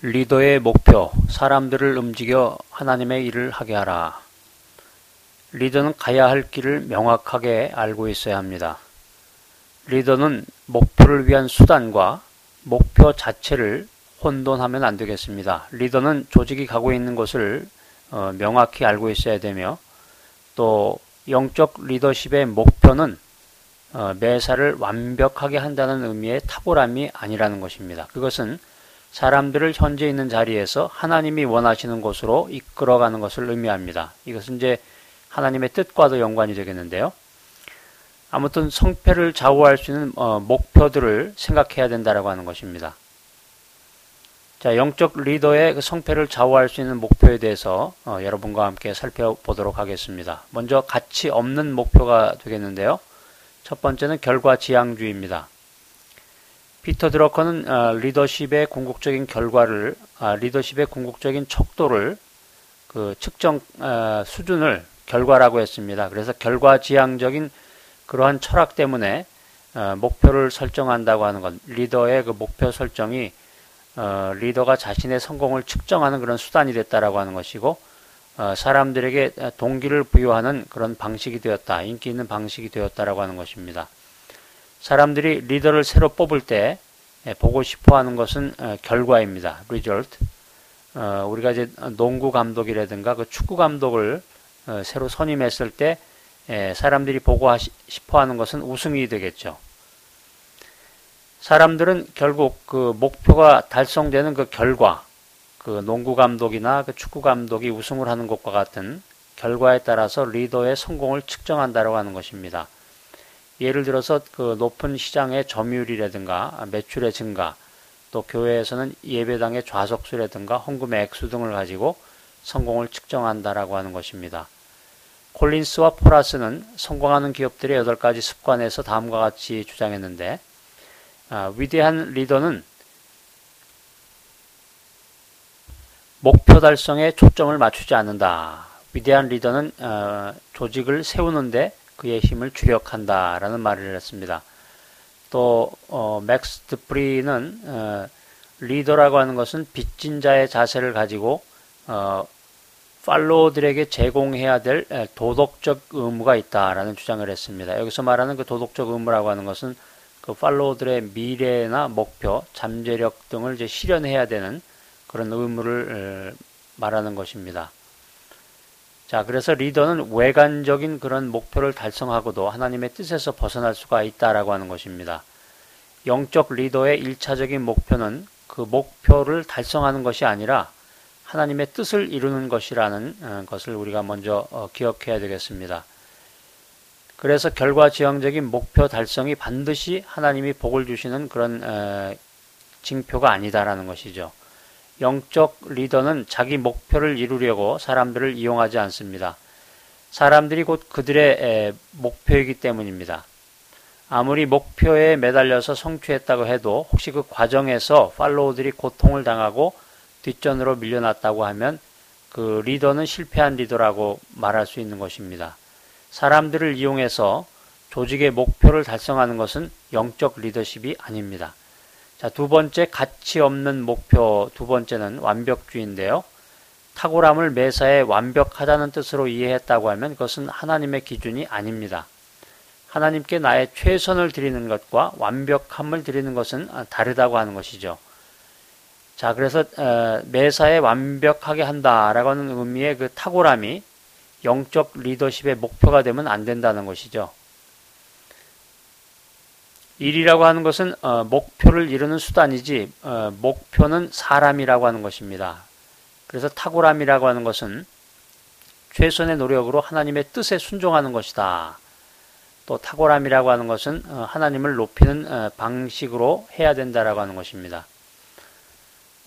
리더의 목표, 사람들을 움직여 하나님의 일을 하게 하라. 리더는 가야 할 길을 명확하게 알고 있어야 합니다. 리더는 목표를 위한 수단과 목표 자체를 혼돈하면 안 되겠습니다. 리더는 조직이 가고 있는 곳을 명확히 알고 있어야 되며, 또 영적 리더십의 목표는 매사를 완벽하게 한다는 의미의 탁월함이 아니라는 것입니다. 그것은 사람들을 현재 있는 자리에서 하나님이 원하시는 곳으로 이끌어가는 것을 의미합니다. 이것은 이제 하나님의 뜻과도 연관이 되겠는데요. 아무튼 성패를 좌우할 수 있는 목표들을 생각해야 된다라고 하는 것입니다. 자, 영적 리더의 그 성패를 좌우할 수 있는 목표에 대해서 여러분과 함께 살펴보도록 하겠습니다. 먼저 가치 없는 목표가 되겠는데요. 첫 번째는 결과지향주의입니다. 피터 드러커는 리더십의 궁극적인 결과를, 리더십의 궁극적인 척도를 그 측정 수준을 결과라고 했습니다. 그래서 결과지향적인 그러한 철학 때문에 목표를 설정한다고 하는 것, 리더의 그 목표 설정이 리더가 자신의 성공을 측정하는 그런 수단이 됐다라고 하는 것이고, 사람들에게 동기를 부여하는 그런 방식이 되었다, 인기 있는 방식이 되었다라고 하는 것입니다. 사람들이 리더를 새로 뽑을 때 보고 싶어 하는 것은 결과입니다. result. 우리가 이제 농구 감독이라든가 그 축구 감독을 새로 선임했을 때 사람들이 보고 싶어 하는 것은 우승이 되겠죠. 사람들은 결국 그 목표가 달성되는 그 결과, 그 농구 감독이나 그 축구 감독이 우승을 하는 것과 같은 결과에 따라서 리더의 성공을 측정한다고 하는 것입니다. 예를 들어서 그 높은 시장의 점유율이라든가 매출의 증가, 또 교회에서는 예배당의 좌석수라든가 헌금의 액수 등을 가지고 성공을 측정한다라고 하는 것입니다. 콜린스와 포라스는 성공하는 기업들의 8가지 습관에서 다음과 같이 주장했는데, 위대한 리더는 목표 달성에 초점을 맞추지 않는다. 위대한 리더는 조직을 세우는데 그의 힘을 주력한다라는 말을 했습니다. 또 맥스 드프리는 리더라고 하는 것은 빚진 자의 자세를 가지고 팔로워들에게 제공해야 될 도덕적 의무가 있다라는 주장을 했습니다. 여기서 말하는 그 도덕적 의무라고 하는 것은 그 팔로워들의 미래나 목표, 잠재력 등을 이제 실현해야 되는 그런 의무를 말하는 것입니다. 자, 그래서 리더는 외관적인 그런 목표를 달성하고도 하나님의 뜻에서 벗어날 수가 있다라고 하는 것입니다. 영적 리더의 1차적인 목표는 그 목표를 달성하는 것이 아니라 하나님의 뜻을 이루는 것이라는 것을 우리가 먼저 기억해야 되겠습니다. 그래서 결과지향적인 목표 달성이 반드시 하나님이 복을 주시는 그런 징표가 아니다라는 것이죠. 영적 리더는 자기 목표를 이루려고 사람들을 이용하지 않습니다. 사람들이 곧 그들의 목표이기 때문입니다. 아무리 목표에 매달려서 성취했다고 해도 혹시 그 과정에서 팔로워들이 고통을 당하고 뒷전으로 밀려났다고 하면 그 리더는 실패한 리더라고 말할 수 있는 것입니다. 사람들을 이용해서 조직의 목표를 달성하는 것은 영적 리더십이 아닙니다. 자, 두 번째, 가치 없는 목표. 두 번째는 완벽주의인데요. 탁월함을 매사에 완벽하다는 뜻으로 이해했다고 하면 그것은 하나님의 기준이 아닙니다. 하나님께 나의 최선을 드리는 것과 완벽함을 드리는 것은 다르다고 하는 것이죠. 자, 그래서 매사에 완벽하게 한다라고 하는 의미의 그 탁월함이 영적 리더십의 목표가 되면 안 된다는 것이죠. 일이라고 하는 것은 목표를 이루는 수단이지 목표는 사람이라고 하는 것입니다. 그래서 탁월함이라고 하는 것은 최선의 노력으로 하나님의 뜻에 순종하는 것이다. 또 탁월함이라고 하는 것은 하나님을 높이는 방식으로 해야 된다라고 하는 것입니다.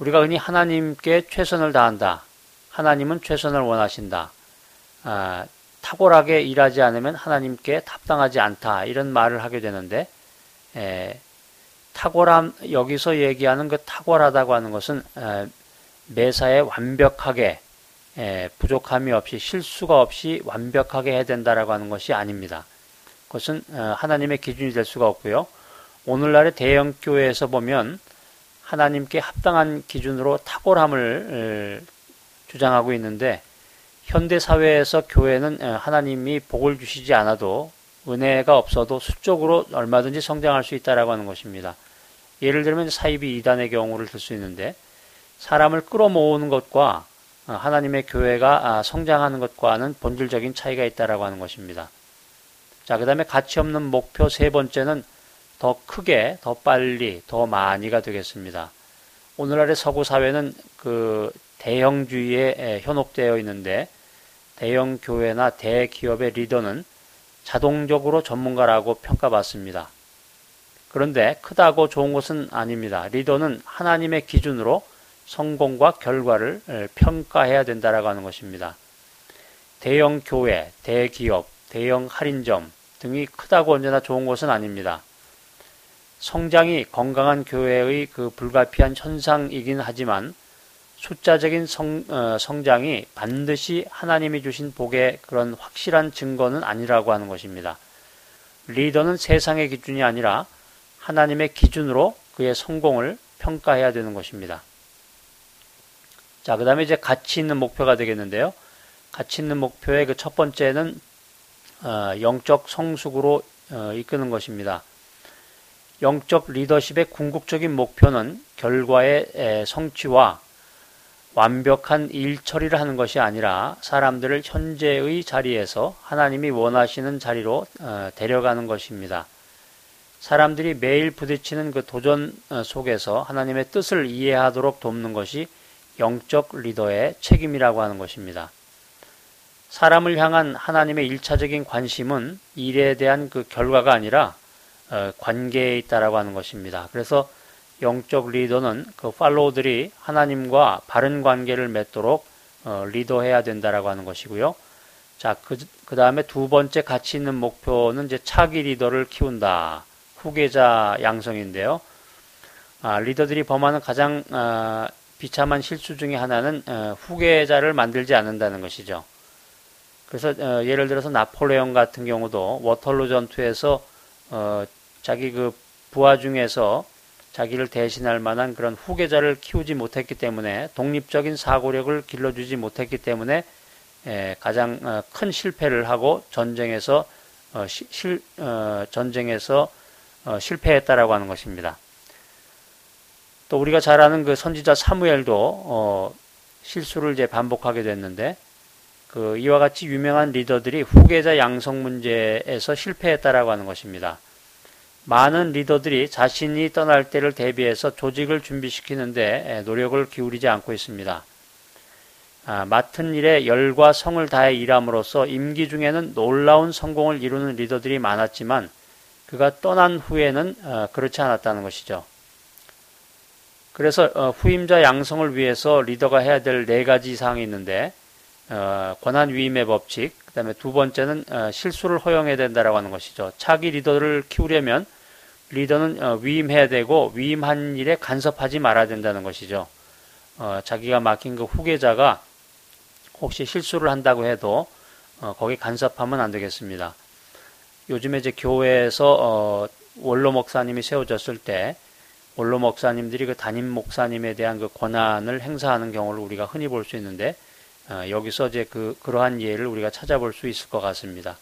우리가 흔히 하나님께 최선을 다한다. 하나님은 최선을 원하신다. 탁월하게 일하지 않으면 하나님께 합당하지 않다. 이런 말을 하게 되는데, 탁월함, 여기서 얘기하는 그 탁월하다고 하는 것은 매사에 완벽하게 부족함이 없이 실수가 없이 완벽하게 해야 된다라고 하는 것이 아닙니다. 그것은 하나님의 기준이 될 수가 없고요. 오늘날의 대형 교회에서 보면 하나님께 합당한 기준으로 탁월함을 주장하고 있는데, 현대 사회에서 교회는 하나님이 복을 주시지 않아도 은혜가 없어도 수적으로 얼마든지 성장할 수 있다라고 하는 것입니다. 예를 들면 사이비 이단의 경우를 들 수 있는데, 사람을 끌어모으는 것과 하나님의 교회가 성장하는 것과는 본질적인 차이가 있다라고 하는 것입니다. 자, 그 다음에 가치 없는 목표 세 번째는 더 크게, 더 빨리, 더 많이가 되겠습니다. 오늘날의 서구 사회는 그 대형주의에 현혹되어 있는데, 대형 교회나 대기업의 리더는 자동적으로 전문가라고 평가받습니다. 그런데 크다고 좋은 것은 아닙니다. 리더는 하나님의 기준으로 성공과 결과를 평가해야 된다라고 하는 것입니다. 대형 교회, 대기업, 대형 할인점 등이 크다고 언제나 좋은 것은 아닙니다. 성장이 건강한 교회의 그 불가피한 현상이긴 하지만 숫자적인 성장이 반드시 하나님이 주신 복의 그런 확실한 증거는 아니라고 하는 것입니다. 리더는 세상의 기준이 아니라 하나님의 기준으로 그의 성공을 평가해야 되는 것입니다. 자, 그 다음에 이제 가치 있는 목표가 되겠는데요. 가치 있는 목표의 그 첫 번째는 영적 성숙으로 이끄는 것입니다. 영적 리더십의 궁극적인 목표는 결과의 성취와 완벽한 일 처리를 하는 것이 아니라 사람들을 현재의 자리에서 하나님이 원하시는 자리로 데려가는 것입니다. 사람들이 매일 부딪히는 그 도전 속에서 하나님의 뜻을 이해하도록 돕는 것이 영적 리더의 책임이라고 하는 것입니다. 사람을 향한 하나님의 일차적인 관심은 일에 대한 그 결과가 아니라 관계에 있다라고 하는 것입니다. 그래서 영적 리더는 그 팔로우들이 하나님과 바른 관계를 맺도록 리더해야 된다라고 하는 것이고요. 자, 그 다음에 두 번째 가치 있는 목표는 이제 차기 리더를 키운다. 후계자 양성인데요. 리더들이 범하는 가장 비참한 실수 중에 하나는 후계자를 만들지 않는다는 것이죠. 그래서 예를 들어서 나폴레옹 같은 경우도 워털루 전투에서 자기 그 부하 중에서 자기를 대신할 만한 그런 후계자를 키우지 못했기 때문에, 독립적인 사고력을 길러주지 못했기 때문에 가장 큰 실패를 하고 전쟁에서 실패했다라고 하는 것입니다. 또 우리가 잘 아는 그 선지자 사무엘도 실수를 이제 반복하게 됐는데, 그 이와 같이 유명한 리더들이 후계자 양성 문제에서 실패했다라고 하는 것입니다. 많은 리더들이 자신이 떠날 때를 대비해서 조직을 준비시키는데 노력을 기울이지 않고 있습니다. 맡은 일에 열과 성을 다해 일함으로써 임기 중에는 놀라운 성공을 이루는 리더들이 많았지만 그가 떠난 후에는 그렇지 않았다는 것이죠. 그래서 후임자 양성을 위해서 리더가 해야 될 4가지 사항이 있는데, 권한 위임의 법칙, 그 다음에 두 번째는 실수를 허용해야 된다라고 하는 것이죠. 차기 리더를 키우려면 리더는 위임해야 되고 위임한 일에 간섭하지 말아야 된다는 것이죠. 자기가 맡긴 그 후계자가 혹시 실수를 한다고 해도 거기 간섭하면 안 되겠습니다. 요즘에 이제 교회에서 원로 목사님이 세워졌을 때 원로 목사님들이 그 담임 목사님에 대한 그 권한을 행사하는 경우를 우리가 흔히 볼 수 있는데, 여기서 이제 그러한 예를 우리가 찾아볼 수 있을 것 같습니다.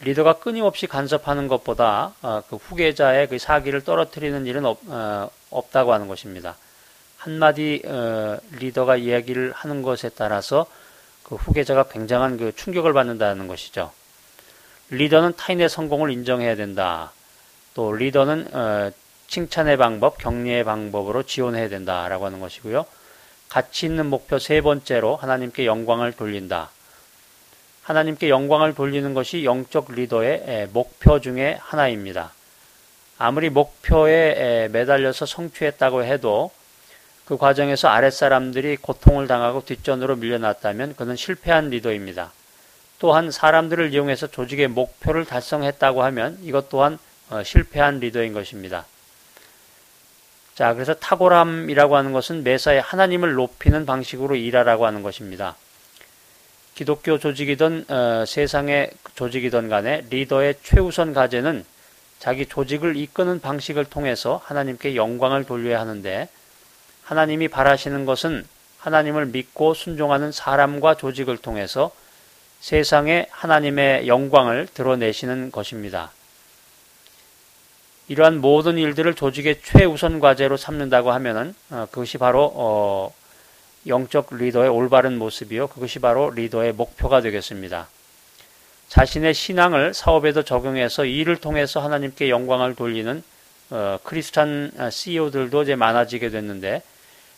리더가 끊임없이 간섭하는 것보다 그 후계자의 그 사기를 떨어뜨리는 일은 없다고 하는 것입니다. 한마디 리더가 이야기를 하는 것에 따라서 그 후계자가 굉장한 그 충격을 받는다는 것이죠. 리더는 타인의 성공을 인정해야 된다. 또 리더는 칭찬의 방법, 격려의 방법으로 지원해야 된다라고 하는 것이고요. 가치 있는 목표 세 번째로 하나님께 영광을 돌린다. 하나님께 영광을 돌리는 것이 영적 리더의 목표 중에 하나입니다. 아무리 목표에 매달려서 성취했다고 해도 그 과정에서 아랫사람들이 고통을 당하고 뒷전으로 밀려났다면 그는 실패한 리더입니다. 또한 사람들을 이용해서 조직의 목표를 달성했다고 하면 이것 또한 실패한 리더인 것입니다. 자, 그래서 탁월함이라고 하는 것은 매사에 하나님을 높이는 방식으로 일하라고 하는 것입니다. 기독교 조직이든 세상의 조직이든 간에 리더의 최우선 과제는 자기 조직을 이끄는 방식을 통해서 하나님께 영광을 돌려야 하는데, 하나님이 바라시는 것은 하나님을 믿고 순종하는 사람과 조직을 통해서 세상에 하나님의 영광을 드러내시는 것입니다. 이러한 모든 일들을 조직의 최우선 과제로 삼는다고 하면은 그것이 바로 영적 리더의 올바른 모습이요, 그것이 바로 리더의 목표가 되겠습니다. 자신의 신앙을 사업에도 적용해서 이 일을 통해서 하나님께 영광을 돌리는 크리스찬 CEO들도 이제 많아지게 됐는데,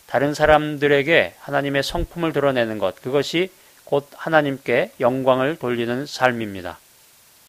다른 사람들에게 하나님의 성품을 드러내는 것, 그것이 곧 하나님께 영광을 돌리는 삶입니다.